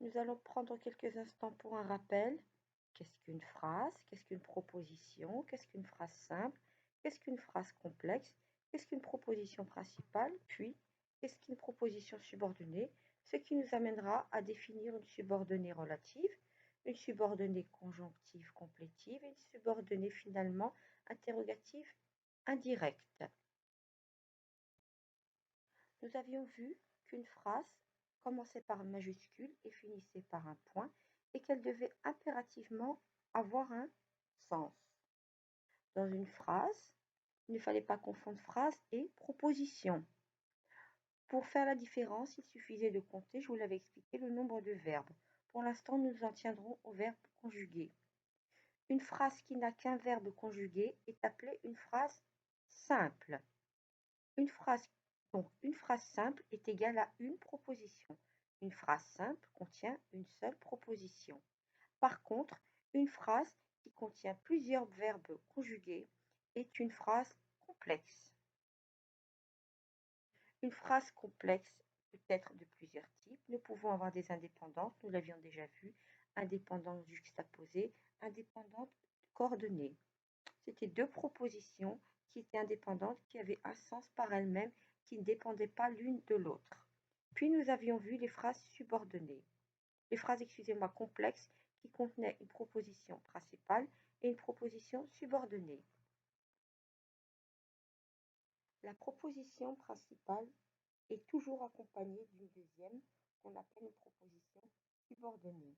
Nous allons prendre quelques instants pour un rappel. Qu'est-ce qu'une phrase? Qu'est-ce qu'une proposition? Qu'est-ce qu'une phrase simple? Qu'est-ce qu'une phrase complexe? Qu'est-ce qu'une proposition principale? Puis, qu'est-ce qu'une proposition subordonnée? Ce qui nous amènera à définir une subordonnée relative, une subordonnée conjonctive complétive et une subordonnée finalement interrogative indirecte. Nous avions vu qu'une phrase commençait par un majuscule et finissait par un point et qu'elle devait impérativement avoir un sens. Dans une phrase, il ne fallait pas confondre phrase et proposition. Pour faire la différence, il suffisait de compter, je vous l'avais expliqué, le nombre de verbes. Pour l'instant, nous en tiendrons au verbe conjugué. Une phrase qui n'a qu'un verbe conjugué est appelée une phrase simple. Une phrase simple est égale à une proposition. Une phrase simple contient une seule proposition. Par contre, une phrase qui contient plusieurs verbes conjugués est une phrase complexe. Une phrase complexe peut être de plusieurs types. Nous pouvons avoir des indépendantes, nous l'avions déjà vu, indépendantes juxtaposées, indépendantes coordonnées. C'était deux propositions qui étaient indépendantes, qui avaient un sens par elles-mêmes, qui ne dépendaient pas l'une de l'autre. Puis nous avions vu les phrases subordonnées. Les phrases, complexes, qui contenaient une proposition principale et une proposition subordonnée. La proposition principale est toujours accompagnée d'une deuxième qu'on appelle une proposition subordonnée.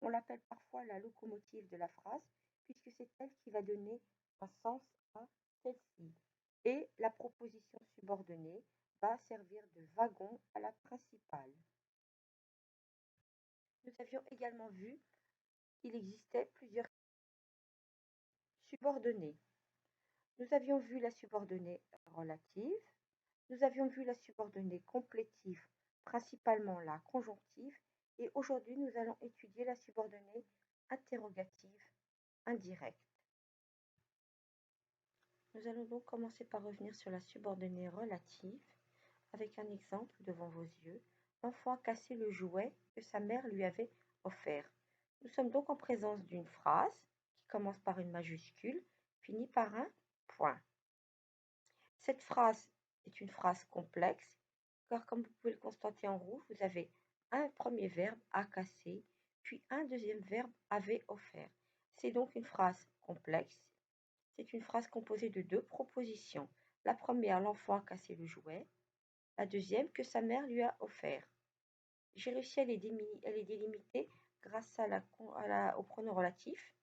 On l'appelle parfois la locomotive de la phrase, puisque c'est elle qui va donner un sens à celle-ci. Et la proposition subordonnée va servir de wagon à la principale. Nous avions également vu qu'il existait plusieurs subordonnées. Nous avions vu la subordonnée relative, nous avions vu la subordonnée complétive, principalement la conjonctive, et aujourd'hui nous allons étudier la subordonnée interrogative indirecte. Nous allons donc commencer par revenir sur la subordonnée relative avec un exemple devant vos yeux. L'enfant a cassé le jouet que sa mère lui avait offert. Nous sommes donc en présence d'une phrase qui commence par une majuscule, finit par un point. Cette phrase est une phrase complexe, car comme vous pouvez le constater en rouge, vous avez un premier verbe, a cassé, puis un deuxième verbe, avait offert. C'est donc une phrase complexe. C'est une phrase composée de deux propositions. La première, l'enfant a cassé le jouet. La deuxième, que sa mère lui a offert. J'ai réussi à les délimiter grâce au pronom relatif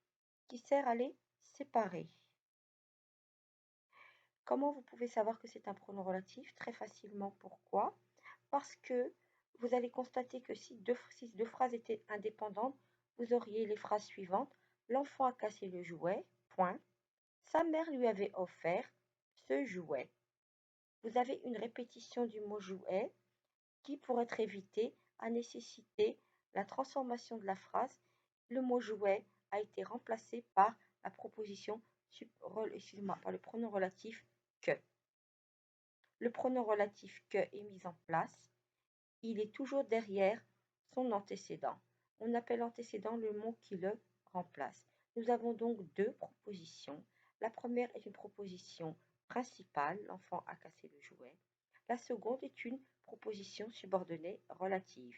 qui sert à les séparer. Comment vous pouvez savoir que c'est un pronom relatif? Très facilement. Pourquoi? Parce que vous allez constater que si deux phrases étaient indépendantes, vous auriez les phrases suivantes. L'enfant a cassé le jouet, point. Sa mère lui avait offert ce jouet. Vous avez une répétition du mot jouet qui, pour être évité, a nécessité la transformation de la phrase. Le mot jouet a été remplacé par la proposition, par le pronom relatif que. Le pronom relatif que est mis en place. Il est toujours derrière son antécédent. On appelle antécédent le mot qui le remplace. Nous avons donc deux propositions. La première est une proposition principale, l'enfant a cassé le jouet. La seconde est une proposition subordonnée relative.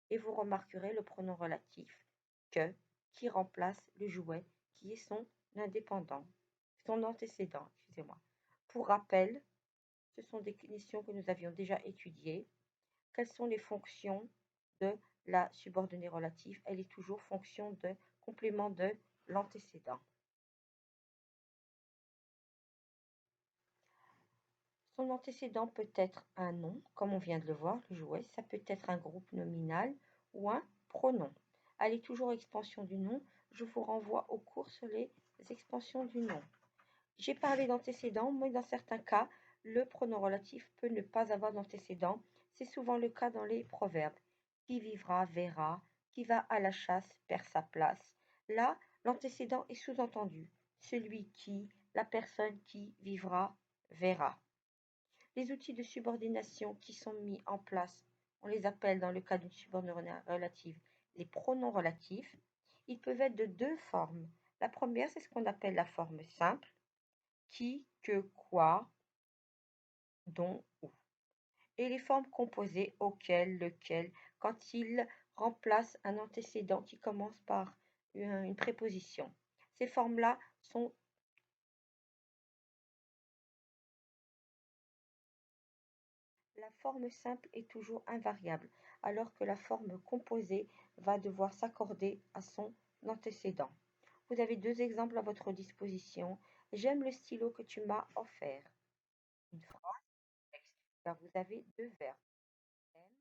Et vous remarquerez le pronom relatif que qui remplace le jouet qui est son antécédent, excusez-moi. Pour rappel, ce sont des notions que nous avions déjà étudiées. Quelles sont les fonctions de la subordonnée relative? Elle est toujours fonction de complément de l'antécédent. Son antécédent peut être un nom, comme on vient de le voir, le jouet. Ça peut être un groupe nominal ou un pronom. Elle est toujours expansion du nom. Je vous renvoie au cours sur les expansions du nom. J'ai parlé d'antécédent, mais dans certains cas, le pronom relatif peut ne pas avoir d'antécédent. C'est souvent le cas dans les proverbes. Qui vivra, verra. Qui va à la chasse, perd sa place. Là, l'antécédent est sous-entendu. Celui qui, la personne qui vivra, verra. Les outils de subordination qui sont mis en place, on les appelle dans le cas d'une subordonnée relative les pronoms relatifs, ils peuvent être de deux formes. La première, c'est ce qu'on appelle la forme simple, qui, que, quoi, dont, où. Et les formes composées, auquel, lequel, quand ils remplacent un antécédent qui commence par une préposition. Ces formes-là sont... La forme simple est toujours invariable, alors que la forme composée va devoir s'accorder à son antécédent. Vous avez deux exemples à votre disposition. J'aime le stylo que tu m'as offert. Une phrase, texte, car vous avez deux verbes. Aime.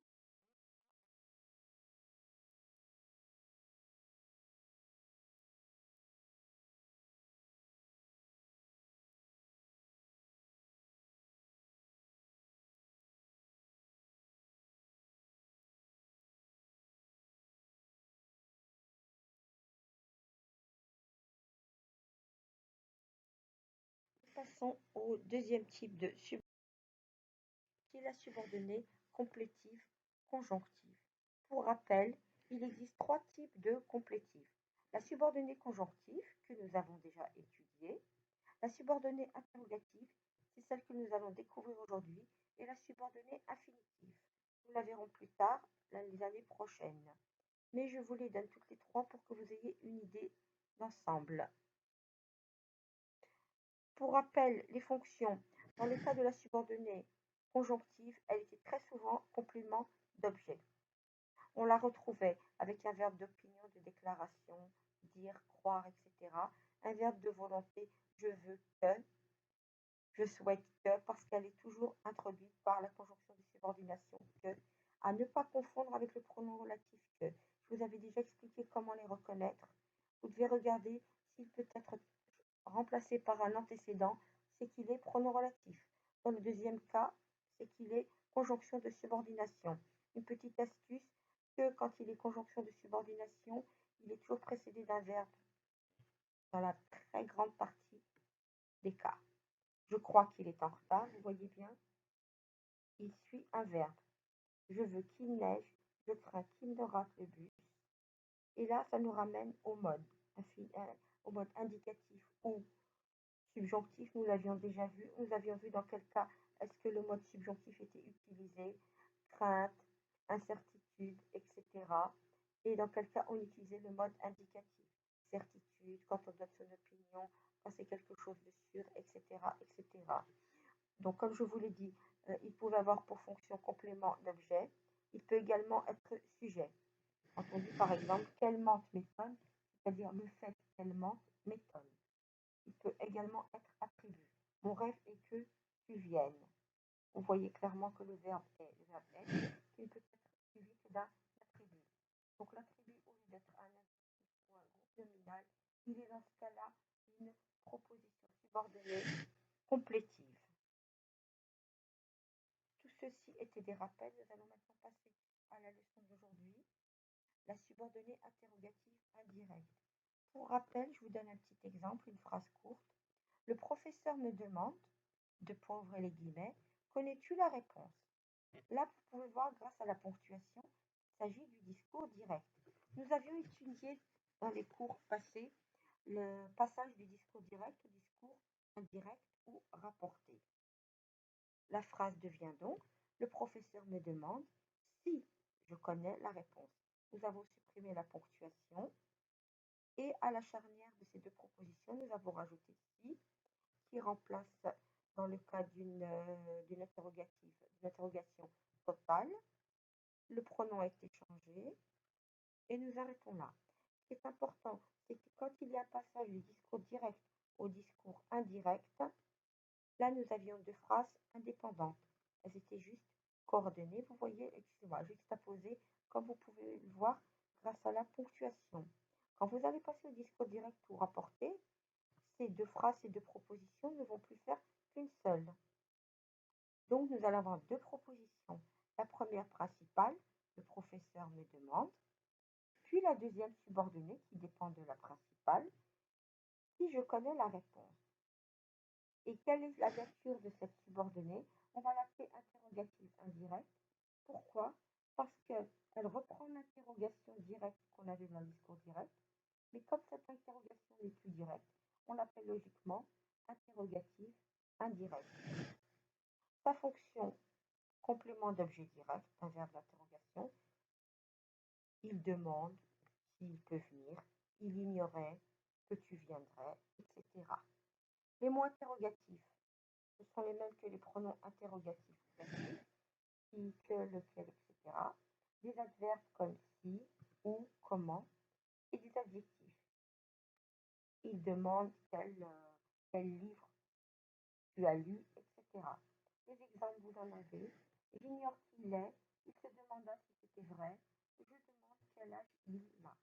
Passons au deuxième type de subordonnée, qui est la subordonnée complétive conjonctive. Pour rappel, il existe trois types de complétifs. La subordonnée conjonctive, que nous avons déjà étudiée, la subordonnée interrogative, c'est celle que nous allons découvrir aujourd'hui, et la subordonnée infinitive. Nous la verrons plus tard, les années prochaines. Mais je vous les donne toutes les trois pour que vous ayez une idée d'ensemble. Pour rappel, les fonctions. Dans le cas de la subordonnée conjonctive, elle était très souvent complément d'objet. On la retrouvait avec un verbe d'opinion, de déclaration, dire, croire, etc. Un verbe de volonté, je veux que, je souhaite que, parce qu'elle est toujours introduite par la conjonction de subordination que, à ne pas confondre avec le pronom relatif que. Je vous avais déjà expliqué comment les reconnaître. Vous devez regarder s'il peut être remplacé par un antécédent, c'est qu'il est pronom relatif. Dans le deuxième cas, c'est qu'il est conjonction de subordination. Une petite astuce, que quand il est conjonction de subordination, il est toujours précédé d'un verbe dans la très grande partie des cas. Je crois qu'il est en retard, vous voyez bien. Il suit un verbe. Je veux qu'il neige, je crains qu'il ne rate le bus. Et là, ça nous ramène au mode indicatif ou subjonctif, nous l'avions déjà vu. Nous avions vu dans quel cas est-ce que le mode subjonctif était utilisé, crainte, incertitude, etc. Et dans quel cas on utilisait le mode indicatif, certitude, quand on donne son opinion, quand c'est quelque chose de sûr, etc. etc. Donc comme je vous l'ai dit, il pouvait avoir pour fonction complément d'objet. Il peut également être sujet. Quand on dit par exemple qu'elle mente m'étonne, c'est-à-dire le fait qu'elle mente m'étonne. Il peut également être attribut. Mon rêve est que tu viennes. Vous voyez clairement que le verbe est, qui ne peut être suivi que d'un attribut. Donc l'attribut, au lieu d'être un adjectif ou un groupe nominal, il est dans ce cas-là une proposition subordonnée complétive. Tout ceci était des rappels. Nous allons maintenant passer à la leçon d'aujourd'hui, la subordonnée interrogative indirecte. Pour rappel, je vous donne un petit exemple, une phrase courte. Le professeur me demande, de ouvrez les guillemets, connais-tu la réponse? Là, vous pouvez voir, grâce à la ponctuation, il s'agit du discours direct. Nous avions étudié dans les cours passés le passage du discours direct au discours indirect ou rapporté. La phrase devient donc, le professeur me demande si je connais la réponse. Nous avons supprimé la ponctuation et à la charnière de ces deux propositions, nous avons rajouté si qui remplace dans le cas d'une interrogation totale. Le pronom a été changé et nous arrêtons là. Ce qui est important, c'est que quand il y a un passage du discours direct au discours indirect, là nous avions deux phrases indépendantes. Elles étaient juste coordonnées, vous voyez, excusez-moi, juxtaposées, comme vous pouvez le voir grâce à la ponctuation. Quand vous allez passer au discours direct ou rapporté, ces deux phrases, ces deux propositions ne vont plus faire qu'une seule. Donc, nous allons avoir deux propositions. La première principale, le professeur me demande, puis la deuxième subordonnée qui dépend de la principale, si je connais la réponse. Et quelle est la nature de cette subordonnée? On va l'appeler interrogative indirecte. Pourquoi? parce qu'elle reprend l'interrogation directe qu'on avait dans le discours direct, mais comme cette interrogation n'est plus directe, on l'appelle logiquement interrogative indirecte. Sa fonction complément d'objet direct, un verbe d'interrogation, il demande s'il peut venir, il ignorait que tu viendrais, etc. Les mots interrogatifs, ce sont les mêmes que les pronoms interrogatifs classiques, qui, que, lequel, etc. Des adverbes comme si, où, comment, et des adjectifs. Il demande quel livre tu as lu, etc. Les exemples, vous en avez. J'ignore qui il est, il se demanda si c'était vrai, je demande quel âge il a.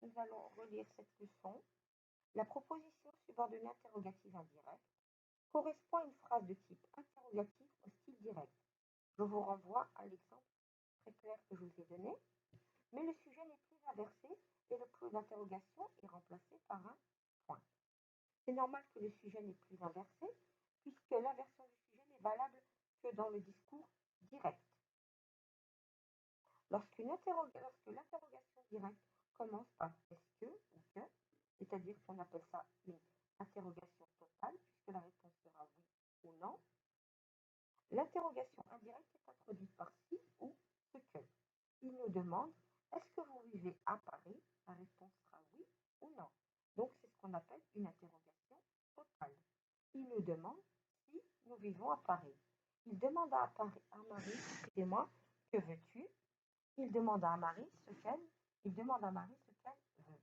Nous allons relire cette leçon. La proposition subordonnée interrogative indirecte correspond à une phrase de type interrogatif au style direct. Je vous renvoie à l'exemple très clair que je vous ai donné, mais le sujet n'est plus inversé et le point d'interrogation est remplacé par un point. C'est normal que le sujet n'est plus inversé, puisque l'inversion du sujet n'est valable que dans le discours direct. Lorsque l'interrogation directe commence par est-ce que ou que, c'est-à-dire qu'on appelle ça une interrogation totale, puisque la réponse sera oui ou non, l'interrogation indirecte est introduite par si ou ce que. Il nous demande est-ce que vous vivez à Paris? La réponse sera oui ou non. Donc c'est ce qu'on appelle une interrogation totale. Il nous demande si nous vivons à Paris. Il demande à Marie, excusez-moi, que veux-tu? Il demande à Marie ce qu'elle veut.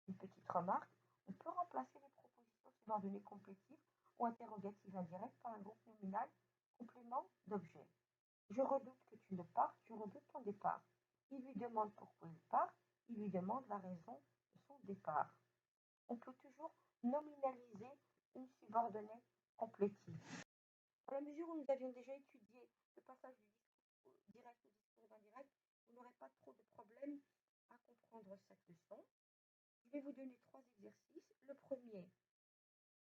Une petite remarque, on peut remplacer les propositions subordonnées complétives ou interrogatives indirectes par un groupe nominal complément d'objet. Je redoute que tu ne partes, tu redoutes ton départ. Il lui demande pourquoi il part, il lui demande la raison de son départ. On peut toujours nominaliser une subordonnée complétive. Dans la mesure où nous avions déjà étudié le passage du discours direct au discours indirect, vous n'aurez pas trop de problèmes à comprendre cette leçon. Je vais vous donner 3 exercices. Le premier,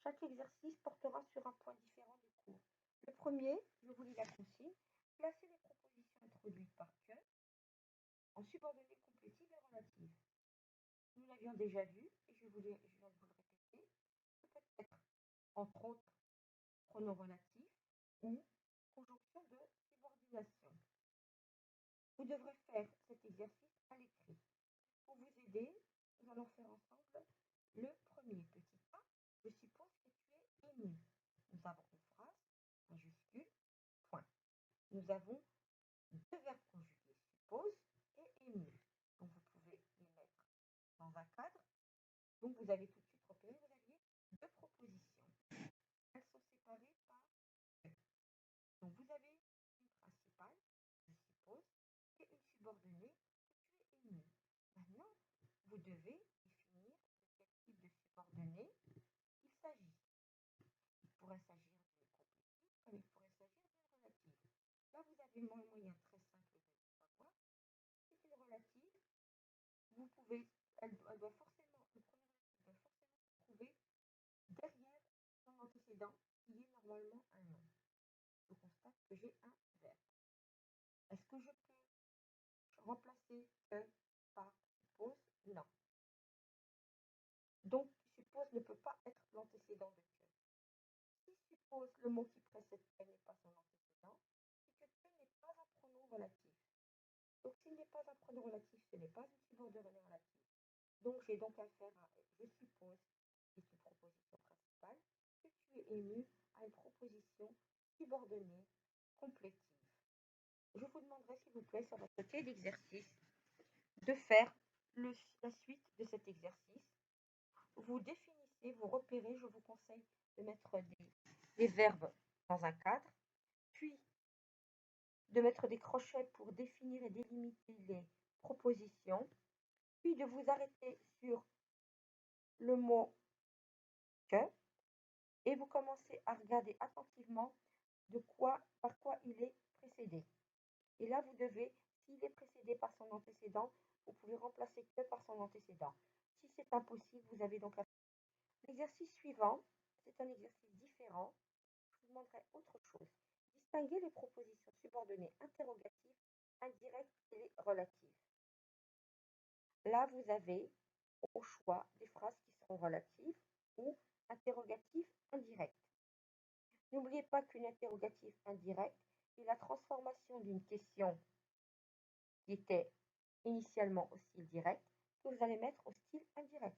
chaque exercice portera sur un point différent du cours. Le premier, je vous lis la consigne, placez les propositions introduites par que en subordonnées complétives et relatives. Nous l'avions déjà vu, et je viens de vous le répéter, ce peut être entre autres pronom relatif ou conjonction de subordination. Vous devrez faire cet exercice à l'écrit. Pour vous aider, nous allons faire ensemble le premier petit A. Je suppose que tu es ému. Nous avons une phrase, majuscule, point. Nous avons deux verbes conjugués, suppose et ému. Donc vous pouvez les mettre dans un cadre. Donc vous avez tout de suite repéré, vous aviez deux propositions. Elles sont séparées par que. Donc vous avez une principale, je suppose, et une subordonnée que tu es ému. Maintenant, vous devez définir de quel type de subordonnée il s'agit. Il pourrait s'agir d'une complétive comme il pourrait s'agir d'une relative. Là, vous avez un moyen très simple de le savoir. C'est une relative. Vous pouvez, elle doit forcément, le premier relatif doit forcément se trouver derrière son antécédent qui est normalement un nom. Je constate que j'ai un verbe. Est-ce que je peux remplacer que par suppose? Non. Donc, suppose ne peut pas être l'antécédent de que. Si suppose le mot qui précède que n'est pas son antécédent, c'est que n'est pas un pronom relatif. Donc, s'il n'est pas un pronom relatif, ce n'est pas une subordonnée relative. Donc, j'ai donc affaire à je suppose, qui est une proposition principale, que tu es ému à une proposition subordonnée complétive. Je vous demanderai, s'il vous plaît, sur votre cahier d'exercice, de faire la suite de cet exercice. Vous définissez, vous repérez, je vous conseille de mettre des verbes dans un cadre, puis de mettre des crochets pour définir et délimiter les propositions, puis de vous arrêter sur le mot que, et vous commencez à regarder attentivement par quoi il est précédé. Et là, vous devez, s'il est précédé par son antécédent, vous pouvez remplacer que par son antécédent. Si c'est impossible, vous avez donc l'exercice suivant, c'est un exercice différent. Je vous demanderai autre chose. Distinguer les propositions subordonnées interrogatives indirecte et relative. Là, vous avez au choix des phrases qui seront relatives ou interrogatives indirectes. N'oubliez pas qu'une interrogative indirecte est la transformation d'une question qui était initialement au style direct que vous allez mettre au style indirect.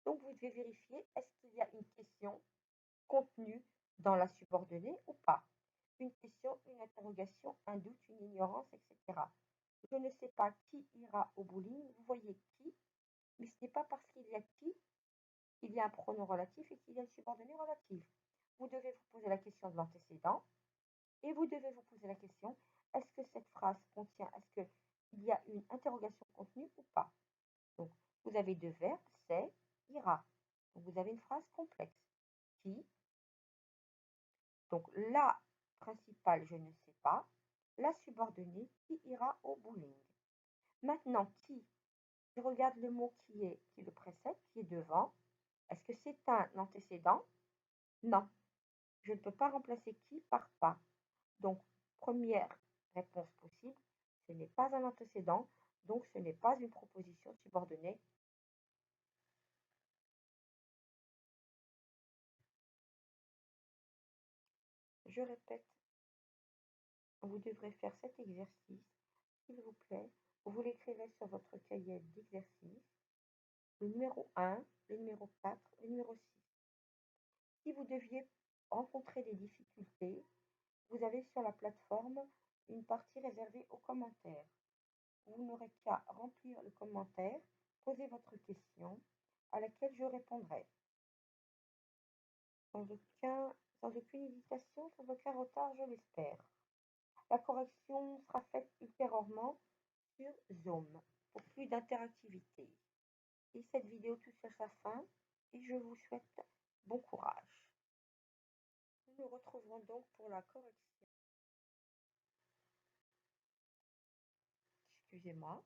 Donc, vous devez vérifier est-ce qu'il y a une question contenue dans la subordonnée ou pas. Une question, une interrogation, un doute, une ignorance, etc. Je ne sais pas qui ira au bowling. Vous voyez qui, mais ce n'est pas parce qu'il y a qui qu'il y a un pronom relatif et qu'il y a une subordonnée relative. Vous devez vous poser la question de l'antécédent et vous devez vous poser la question est-ce que cette phrase contient, est-ce qu'il y a une interrogation contenue ou pas. Donc, vous avez deux verbes, c'est, ira. Donc, vous avez une phrase complexe. Qui, donc la principale, je ne sais pas. La subordonnée, qui ira au bowling. Maintenant, qui, je regarde le mot qui le précède, qui est devant. Est-ce que c'est un antécédent? Non. Je ne peux pas remplacer qui par pas. Donc, première réponse possible, ce n'est pas un antécédent, donc ce n'est pas une proposition subordonnée. Je répète, vous devrez faire cet exercice, s'il vous plaît. Vous l'écrivez sur votre cahier d'exercice, le numéro 1, le numéro 4, le numéro 6. Si vous deviez rencontrer des difficultés, vous avez sur la plateforme une partie réservée aux commentaires. Vous n'aurez qu'à remplir le commentaire, poser votre question à laquelle je répondrai. Sans aucune hésitation, sans aucun retard, je l'espère. La correction sera faite ultérieurement sur Zoom pour plus d'interactivité. Et cette vidéo touche à sa fin et je vous souhaite bon courage. Nous nous retrouverons donc pour la correction. Excusez-moi.